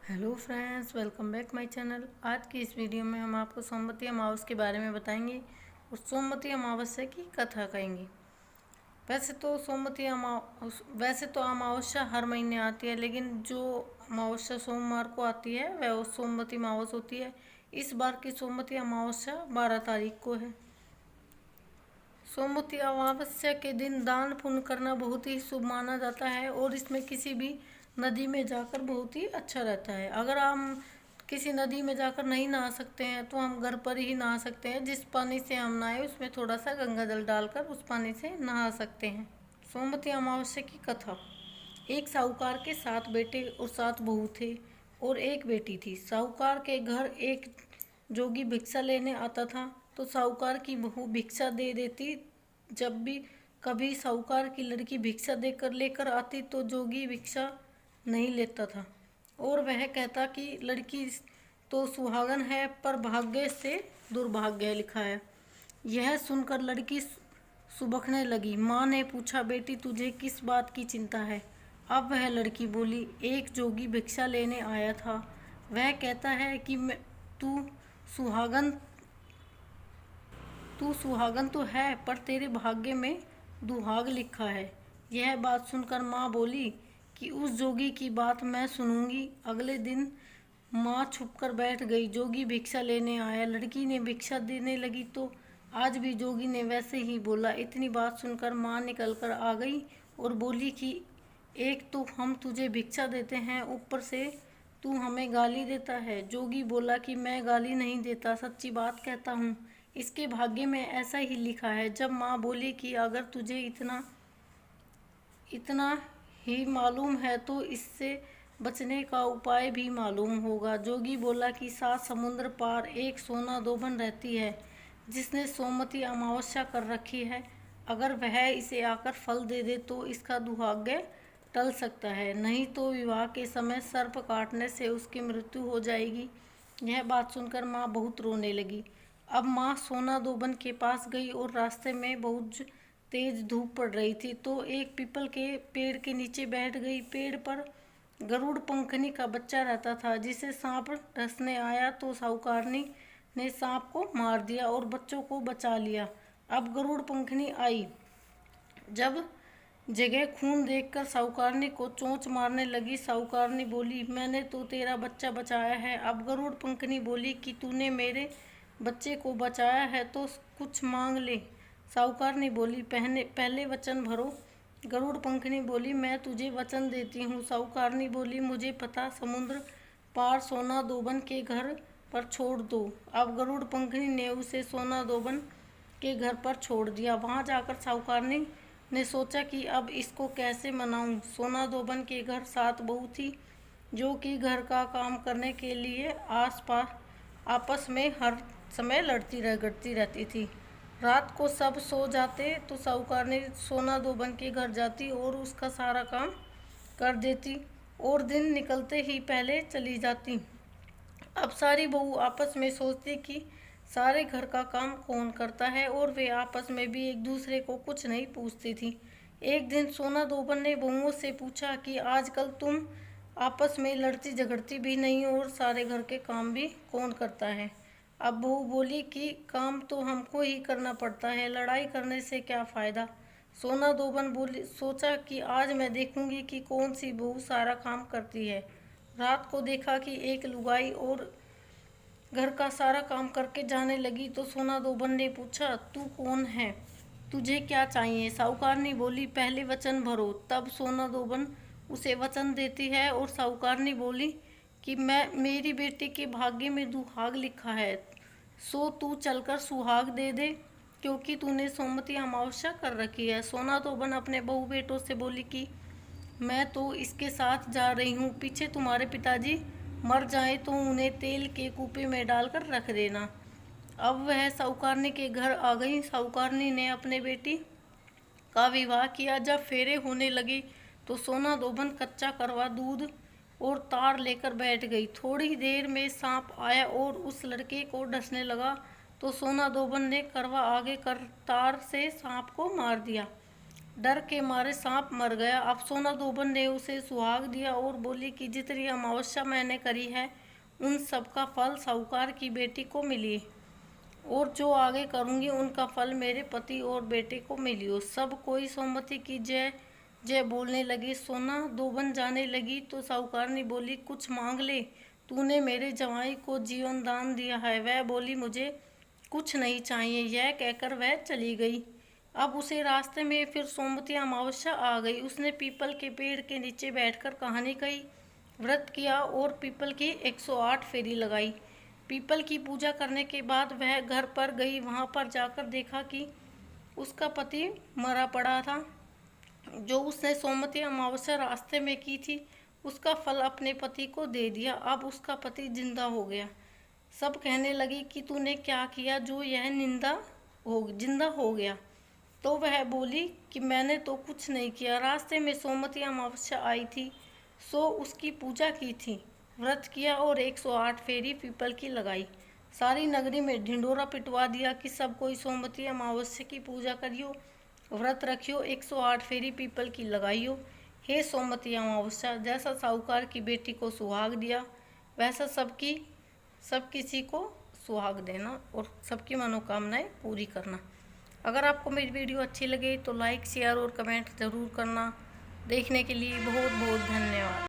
Hello friends, welcome back my channel. आज की इस वीडियो में हम आपको सोमवती अमावस्या के बारे में बताएंगे और सोमवती अमावस्या की कथा कहेंगे। वैसे तो अमावस्या हर महीने आती है, लेकिन जो अमावस्या सोमवार को आती है वह सोमवती अमावस्या होती है। इस बार की सोमवती अमावस्या 12 तारीख को है। सोमवती अमावस्या के दिन दान पुण्य करना बहुत ही शुभ माना जाता है और इसमें किसी भी नदी में जाकर बहुत ही अच्छा रहता है। अगर हम किसी नदी में जाकर नहीं नहा सकते हैं तो हम घर पर ही नहा सकते हैं। जिस पानी से हम नहाए उसमें थोड़ा सा गंगा जल डालकर उस पानी से नहा सकते हैं। सोमवती अमावस्या की कथा। एक साहूकार के 7 बेटे और 7 बहू थे और एक बेटी थी। साहूकार के घर एक जोगी भिक्षा लेने आता था तो साहूकार की बहू भिक्षा दे देती। जब भी कभी साहूकार की लड़की भिक्षा देकर लेकर आती तो जोगी भिक्षा नहीं लेता था और वह कहता कि लड़की तो सुहागन है पर भाग्य से दुर्भाग्य लिखा है। यह सुनकर लड़की सुबकने लगी। माँ ने पूछा, बेटी तुझे किस बात की चिंता है? अब वह लड़की बोली, एक जोगी भिक्षा लेने आया था। वह कहता है कि तू सुहागन तू सुहागन तो है पर तेरे भाग्य में दुहाग लिखा है। यह बात सुनकर माँ बोली कि उस जोगी की बात मैं सुनूंगी। अगले दिन माँ छुपकर बैठ गई। जोगी भिक्षा लेने आया। लड़की ने भिक्षा देने लगी तो आज भी जोगी ने वैसे ही बोला। इतनी बात सुनकर माँ निकल कर आ गई और बोली कि एक तो हम तुझे भिक्षा देते हैं, ऊपर से तू हमें गाली देता है। जोगी बोला कि मैं गाली नहीं देता, सच्ची बात कहता हूँ। इसके भाग्य में ऐसा ही लिखा है। जब माँ बोली कि अगर तुझे इतना इतना ही मालूम है तो इससे बचने का उपाय भी मालूम होगा। जोगी बोला कि 7 समुद्र पार एक सोना दोबन रहती है जिसने सोमवती अमावस्या कर रखी है। अगर वह इसे आकर फल दे दे तो इसका दुर्भाग्य टल सकता है, नहीं तो विवाह के समय सर्प काटने से उसकी मृत्यु हो जाएगी। यह बात सुनकर माँ बहुत रोने लगी। अब माँ सोना दोबन के पास गई और रास्ते में बहुत तेज धूप पड़ रही थी तो एक पीपल के पेड़ के नीचे बैठ गई। पेड़ पर गरुड़ पंखनी का बच्चा रहता था जिसे सांप डसने आया तो साहूकारनी ने सांप को मार दिया और बच्चों को बचा लिया। अब गरुड़ पंखनी आई। जब जगह खून देखकर साहूकारनी को चोंच मारने लगी। साहूकारनी बोली, मैंने तो तेरा बच्चा बचाया है। अब गरुड़ पंखनी बोली कि तूने मेरे बच्चे को बचाया है तो कुछ मांग ले। साहूकारनी बोली, पहले वचन भरो। गरुड़ पंखनी बोली, मैं तुझे वचन देती हूँ। साहूकारनी बोली, मुझे पता समुद्र पार सोना दोबन के घर पर छोड़ दो। अब गरुड़ पंखनी ने उसे सोना दोबन के घर पर छोड़ दिया। वहां जाकर साहूकारनी ने सोचा कि अब इसको कैसे मनाऊं। सोना दोबन के घर 7 बहू थी जो कि घर का काम करने के लिए आपस में हर समय लड़ती झगड़ती रहती थी। रात को सब सो जाते तो साहूकारनी सोना दोबन के घर जाती और उसका सारा काम कर देती और दिन निकलते ही पहले चली जाती। अब सारी बहू आपस में सोचती कि सारे घर का काम कौन करता है और वे आपस में भी एक दूसरे को कुछ नहीं पूछती थी। एक दिन सोना दोबन ने बहुओं से पूछा कि आजकल तुम आपस में लड़ती झगड़ती भी नहीं और सारे घर के काम भी कौन करता है? अब बहू बोली कि काम तो हमको ही करना पड़ता है, लड़ाई करने से क्या फ़ायदा। सोना दोबन बोली, सोचा कि आज मैं देखूंगी कि कौन सी बहू सारा काम करती है। रात को देखा कि एक लुगाई और घर का सारा काम करके जाने लगी तो सोना दोबन ने पूछा, तू कौन है, तुझे क्या चाहिए? साहूकारनी बोली, पहले वचन भरो। तब सोना दोबन उसे वचन देती है और साहूकारनी बोली कि मेरी बेटी के भाग्य में दुहाग लिखा है, सो तू चलकर सुहाग दे दे क्योंकि तूने सोमवती अमावस्या कर रखी है। सोना दोबन अपने बहू बेटों से बोली कि मैं तो इसके साथ जा रही हूँ, पीछे तुम्हारे पिताजी मर जाए तो उन्हें तेल के कूपे में डालकर रख देना। अब वह साहूकारनी के घर आ गई। साहूकारनी ने अपने बेटी का विवाह किया। जब फेरे होने लगे तो सोना दोबन कच्चा करवा दूध और तार लेकर बैठ गई। थोड़ी देर में सांप आया और उस लड़के को डसने लगा तो सोना दोबन ने करवा आगे कर तार से सांप को मार दिया। डर के मारे सांप मर गया। अब सोना दोबन ने उसे सुहाग दिया और बोली कि जितनी अमावस्या मैंने करी है उन सब का फल साहूकार की बेटी को मिली, और जो आगे करूंगी उनका फल मेरे पति और बेटे को मिलियो। सब कोई सोमवती की जय जय बोलने लगे। सोना दोबन जाने लगी तो साहूकारनी बोली, कुछ मांग ले, तूने मेरे जवाई को जीवन दान दिया है। वह बोली, मुझे कुछ नहीं चाहिए। यह कहकर वह चली गई। अब उसे रास्ते में फिर सोमवती अमावस्या आ गई। उसने पीपल के पेड़ के नीचे बैठकर कहानी कही, व्रत किया और पीपल की 108 फेरी लगाई। पीपल की पूजा करने के बाद वह घर पर गई। वहां पर जाकर देखा कि उसका पति मरा पड़ा था। जो उसने सोमवती अमावस्या रास्ते में की थी उसका फल अपने पति को दे दिया। अब उसका पति जिंदा हो गया। सब कहने लगी कि तूने क्या किया जो यह जिंदा हो गया। तो वह बोली कि मैंने तो कुछ नहीं किया, रास्ते में सोमवती अमावस्या आई थी सो उसकी पूजा की थी, व्रत किया और 108 फेरी पीपल की लगाई। सारी नगरी में ढिंडोरा पिटवा दिया कि सब कोई सोमवती अमावस्या की पूजा करियो, व्रत रखियो, 108 फेरी पीपल की लगाइयो। हे सोमवती अमावस्या, जैसा साहूकार की बेटी को सुहाग दिया वैसा सब किसी को सुहाग देना और सबकी मनोकामनाएं पूरी करना। अगर आपको मेरी वीडियो अच्छी लगे तो लाइक शेयर और कमेंट ज़रूर करना। देखने के लिए बहुत बहुत धन्यवाद।